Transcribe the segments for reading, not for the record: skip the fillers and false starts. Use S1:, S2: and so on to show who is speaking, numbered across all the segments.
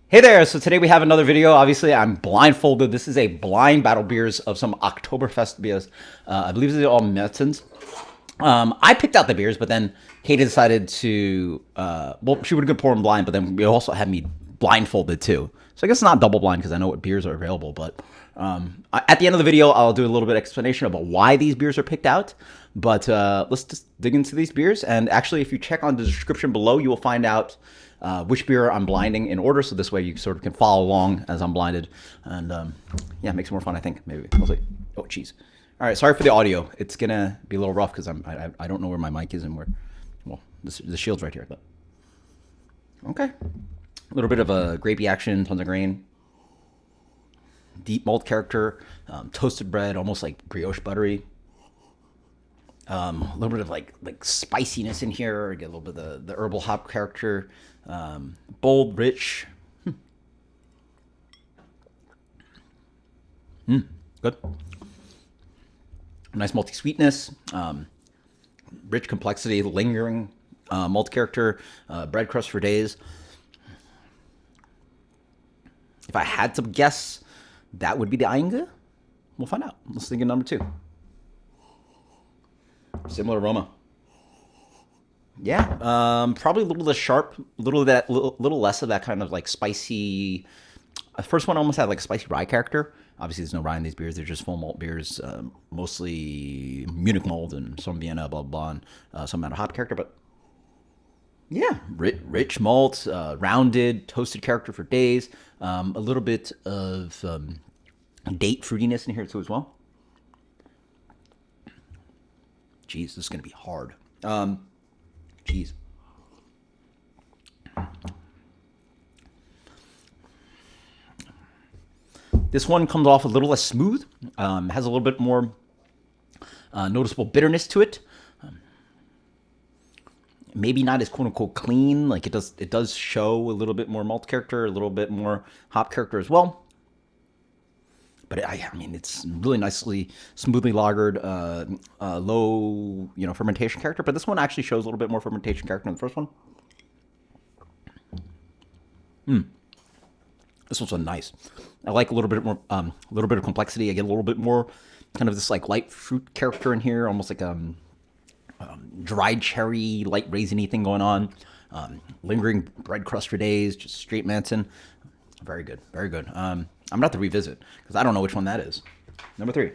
S1: Hey there, so today we have another video. Obviously, I'm blindfolded. This is a blind battle beers of some Oktoberfest beers. I believe these are all Marzens. I picked out the beers, but then Katie decided to, well, she would have pour them blind, but then we also had me blindfolded too. So I guess it's not double blind because I know what beers are available, but at the end of the video, I'll do a little bit of explanation about why these beers are picked out. But let's just dig into these beers. And actually, if you check on the description below, you will find out which beer I'm blinding in order. So this way you sort of can follow along as I'm blinded. And yeah, it makes it more fun, I think. Maybe. We'll see. Oh, jeez. All right, sorry for the audio. It's going to be a little rough because I don't know where my mic is and where, well, the shield's right here. But okay. A little bit of a grapey action, tons of grain. Deep malt character, toasted bread, almost like brioche buttery. A little bit of like spiciness in here. Get a little bit of the herbal hop character. Bold, rich. Good. Nice malty sweetness. Rich complexity, lingering malt character. Bread crust for days. If I had to guess, that would be the Ayinger. We'll find out. Let's think of number 2. Similar aroma. Yeah, probably a little less sharp, little less of that kind of like spicy. The first one almost had like a spicy rye character. Obviously, there's no rye in these beers. They're just full malt beers, mostly Munich malt and some Vienna, blah blah, and some amount of hop character. But yeah, rich malt, rounded, toasted character for days. A little bit of date fruitiness in here too as well. Jeez, this is gonna be hard. Jeez. This one comes off a little less smooth. Has a little bit more noticeable bitterness to it. Maybe not as quote unquote clean. Like it does show a little bit more malt character, a little bit more hop character as well. But I mean, it's really nicely, smoothly lagered, low, fermentation character. But this one actually shows a little bit more fermentation character than the first one. This one's so nice. I like a little bit more, a little bit of complexity. I get a little bit more, kind of this like light fruit character in here, almost like dried cherry, light raisiny thing going on. Lingering bread crust for days, just straight Märzen. Very good, very good. I'm gonna have to revisit because I don't know which one that is. Number 3.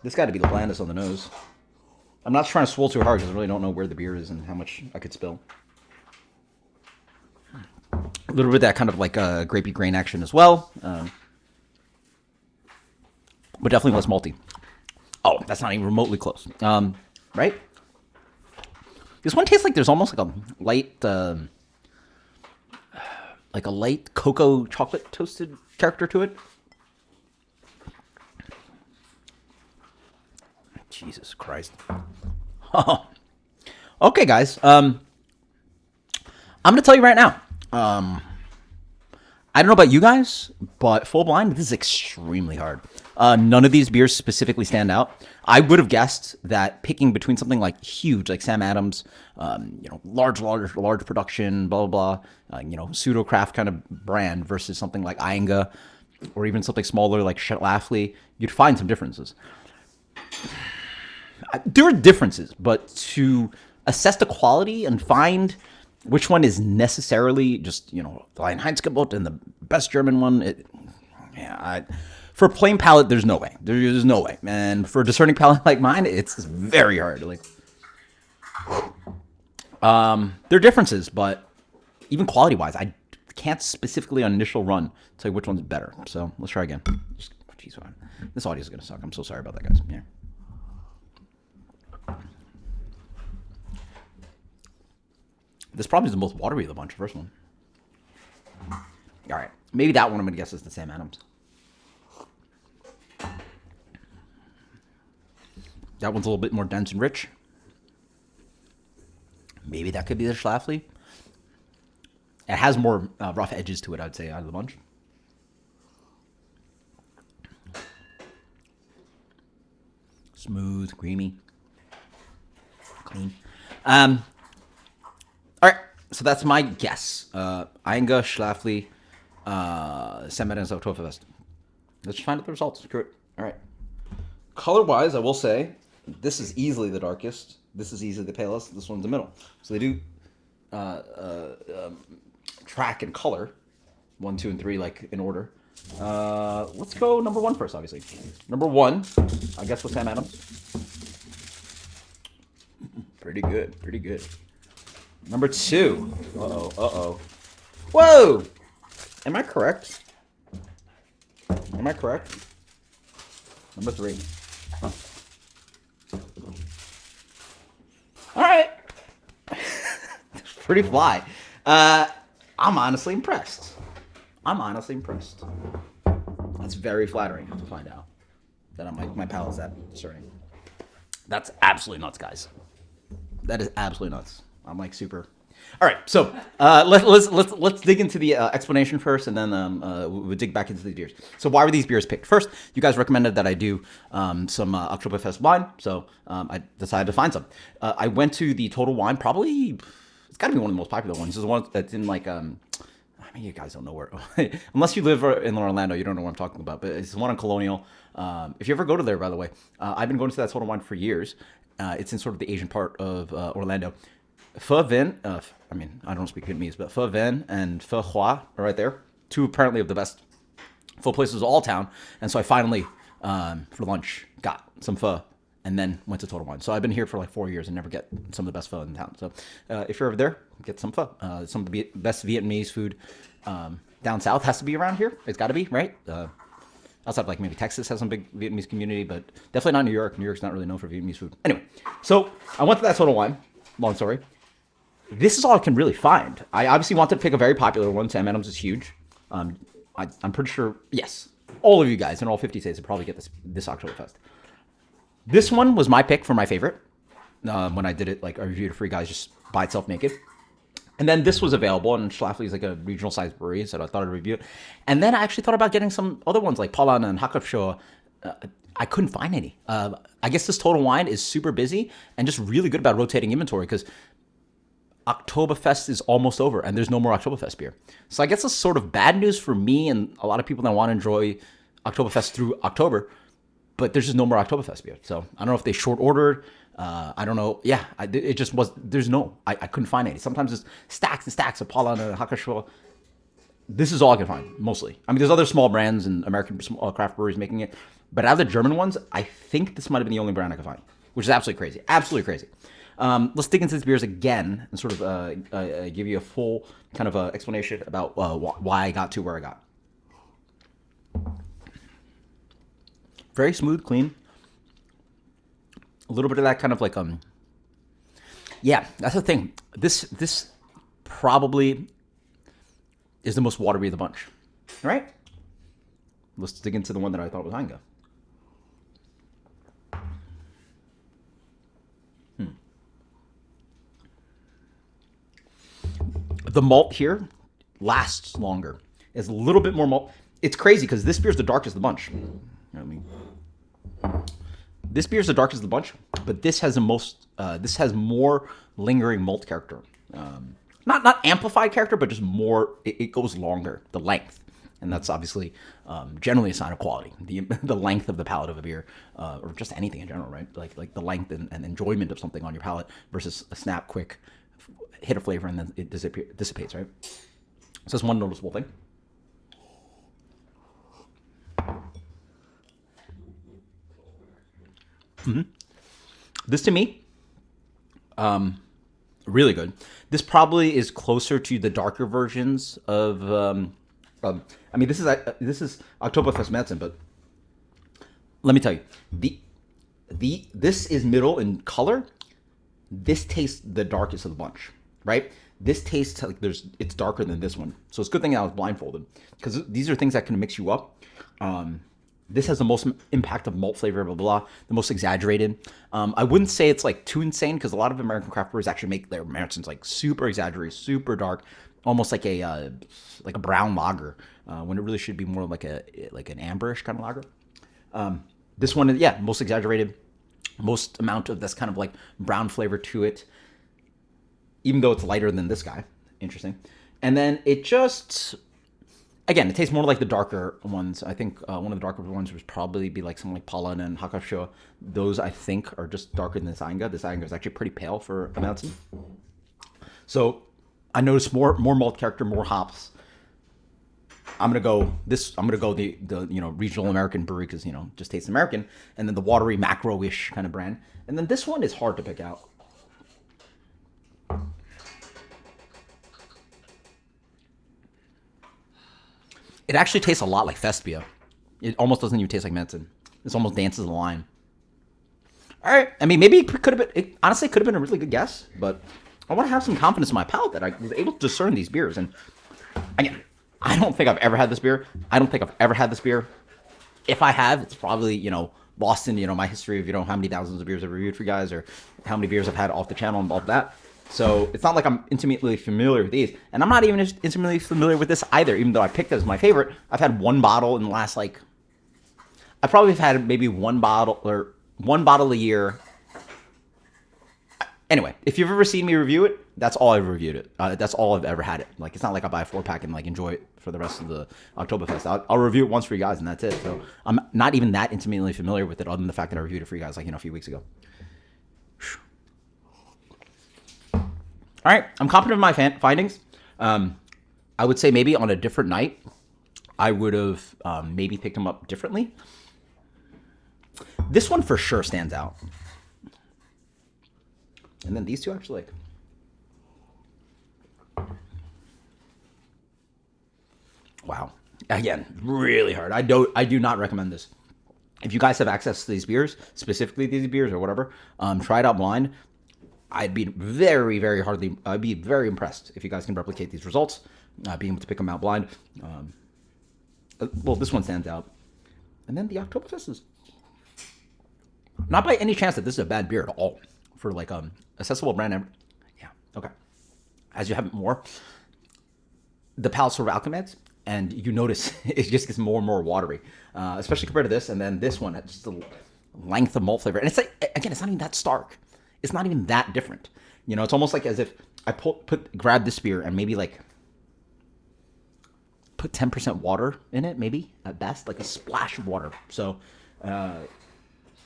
S1: This got to be the blandest on the nose. I'm not trying to swirl too hard because I really don't know where the beer is and how much I could spill. A little bit of that kind of like a grapey grain action as well, but definitely less malty. Oh, that's not even remotely close. Right? This one tastes like there's almost like a light cocoa chocolate toasted character to it. Jesus Christ. Okay, guys. I'm gonna tell you right now. I don't know about you guys, but full blind, this is extremely hard. None of these beers specifically stand out. I would have guessed that picking between something like huge, like Sam Adams, large production, blah, blah, blah, pseudo craft kind of brand versus something like Ayinger or even something smaller like Schlafly, you'd find some differences. There are differences, but to assess the quality and find which one is necessarily just, the Einheitsgebot and the best German one, for a plain palate, there's no way. There's no way. And for a discerning palate like mine, it's very hard. Like, there are differences, but even quality-wise, I can't specifically on initial run tell you which one's better. So let's try again. Jeez, this audio is going to suck. I'm so sorry about that, guys. Yeah. This probably is the most watery of the bunch, the first one. All right. Maybe that one I'm going to guess is the Sam Adams. That one's a little bit more dense and rich. Maybe that could be the Schlafly. It has more rough edges to it, I'd say, out of the bunch. Smooth, creamy, clean. All right, So that's my guess. Ayinger, Schlafly, Fest-Märzen, Oktoberfest. Let's find out the results. Screw it. All right. Color-wise, I will say this is easily the darkest. This is easily the palest. This one's the middle. So they do track and color 1, 2, and 3 like in order. Let's go number 1 first, obviously. Number 1, I guess, was Sam Adams. Pretty good. Pretty good. Number 2. Uh-oh. Whoa! Am I correct? Am I correct? Number 3. Huh. All right. Pretty fly. I'm honestly impressed. That's very flattering to find out that my palate's that discerning. That's absolutely nuts, guys. That is absolutely nuts. I'm like super. All right, so let's dig into the explanation first, and then we'll dig back into the beers. So why were these beers picked? First, you guys recommended that I do some Oktoberfest wine, so I decided to find some. I went to the Total Wine, probably it's got to be one of the most popular ones. It's the one that's in like I mean, you guys don't know where, unless you live in Orlando, you don't know what I'm talking about. But it's the one on Colonial. If you ever go to there, by the way, I've been going to that Total Wine for years. It's in sort of the Asian part of Orlando. Pho Vin, I mean, I don't speak Vietnamese, but Pho Vin and Pho Hoa are right there. 2 apparently of the best pho places of all town. And so I finally, for lunch, got some pho and then went to Total Wine. So I've been here for like 4 years and never get some of the best pho in town. So if you're over there, get some pho. Some of the best Vietnamese food down south has to be around here. It's got to be, right? Outside of like maybe Texas has some big Vietnamese community, but definitely not New York. New York's not really known for Vietnamese food. Anyway, so I went to that Total Wine. Long story. This is all I can really find. I obviously wanted to pick a very popular one. Sam Adams is huge. I'm pretty sure, yes, all of you guys in all 50 states will probably get this Oktoberfest. This one was my pick for my favorite. When I did it, like I reviewed it for you guys just by itself naked. And then this was available, and Schlafly is like a regional sized brewery, so I thought I'd review it. And then I actually thought about getting some other ones like Palan and Hackabschor. I couldn't find any. I guess this Total Wine is super busy and just really good about rotating inventory because Oktoberfest is almost over and there's no more Oktoberfest beer. So I guess it's sort of bad news for me and a lot of people that want to enjoy Oktoberfest through October, but there's just no more Oktoberfest beer. So I don't know if they short ordered. I don't know. Yeah, it just was. There's no. I couldn't find any. Sometimes it's stacks and stacks of Palan and Hackabschor. This is all I can find, mostly. I mean, there's other small brands and American craft breweries making it. But out of the German ones, I think this might have been the only brand I could find, which is absolutely crazy. Absolutely crazy. Let's dig into these beers again and sort of give you a full kind of explanation about why I got to where I got. Very smooth, clean. A little bit of that kind of like yeah, that's the thing. This probably is the most watery of the bunch. All right? Let's dig into the one that I thought was Ayinger. The malt here lasts longer. It's a little bit more malt. It's crazy because this beer's the darkest of the bunch. You know what I mean? This beer's the darkest of the bunch, but this has the most. This has more lingering malt character. Not amplified character, but just more. It goes longer, the length, and that's obviously generally a sign of quality. The length of the palate of a beer, or just anything in general, right? Like the length and enjoyment of something on your palate versus a snap, quick hit of flavor and then it dissipates, right? So that's one noticeable thing. Mm-hmm. This to me, really good. This probably is closer to the darker versions of. I mean, this is Oktoberfest Marzens, but let me tell you, this is middle in color. This tastes the darkest of the bunch, right? This tastes like it's darker than this one. So it's a good thing I was blindfolded because these are things that can mix you up. This has the most impact of malt flavor, blah, blah, blah, the most exaggerated. I wouldn't say it's like too insane because a lot of American craft brewers actually make their Marzens like super exaggerated, super dark, almost like a brown lager, when it really should be more like an amberish kind of lager. This one, yeah, most exaggerated, most amount of this kind of like brown flavor to it, even though it's lighter than this guy. interesting. And then it just, again, it tastes more like the darker ones. I think one of the darker ones would probably be like something like Pollen and Hakasho. Those, I think, are just darker than this Ayinger. This Ayinger is actually pretty pale for a Märzen. So I noticed more malt character, more hops. I'm gonna go the regional American brewery because just tastes American, and then the watery macro-ish kind of brand. And then this one is hard to pick out. It actually tastes a lot like Fest-Bier. It almost doesn't even taste like Märzen. This almost dances the line. All right. I mean, maybe it could have been. It honestly could have been a really good guess, but I want to have some confidence in my palate that I was able to discern these beers. And again, I don't think I've ever had this beer. I don't think I've ever had this beer. If I have, it's probably lost in my history of how many thousands of beers I've reviewed for you guys, or how many beers I've had off the channel and all of that. So it's not like I'm intimately familiar with these. And I'm not even intimately familiar with this either, even though I picked it as my favorite. I've had one bottle in the last, I probably have had maybe one bottle a year. Anyway, if you've ever seen me review it, that's all I've reviewed it. That's all I've ever had it. It's not like I buy a 4-pack and enjoy it for the rest of the Oktoberfest. I'll review it once for you guys, and that's it. So I'm not even that intimately familiar with it, other than the fact that I reviewed it for you guys a few weeks ago. All right, I'm confident in my findings. I would say maybe on a different night, I would have maybe picked them up differently. This one for sure stands out. And then these two actually wow. Again, really hard. I do not recommend this. If you guys have access to these beers, specifically these beers or whatever, try it out blind. I'd be very, very impressed if you guys can replicate these results, being able to pick them out blind. Well, this one stands out. And then the Oktoberfest is not by any chance that this is a bad beer at all for accessible brand. Yeah, okay. As you have it more, the palate sort of alchemates, and you notice it just gets more and more watery, especially compared to this. And then this one, it's just the length of malt flavor. And it's again, it's not even that stark. It's not even that different. It's almost like as if I grab this beer and maybe put 10% water in it, maybe at best, a splash of water. So I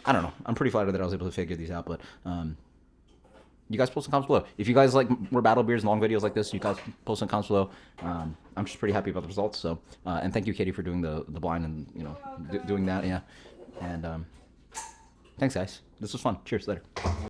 S1: don't know. I'm pretty flattered that I was able to figure these out, but you guys post some comments below. If you guys like more battle beers and long videos like this, you guys post some comments below. I'm just pretty happy about the results. So and thank you, Katie, for doing the blind and doing that. Yeah, and thanks, guys. This was fun. Cheers. Later.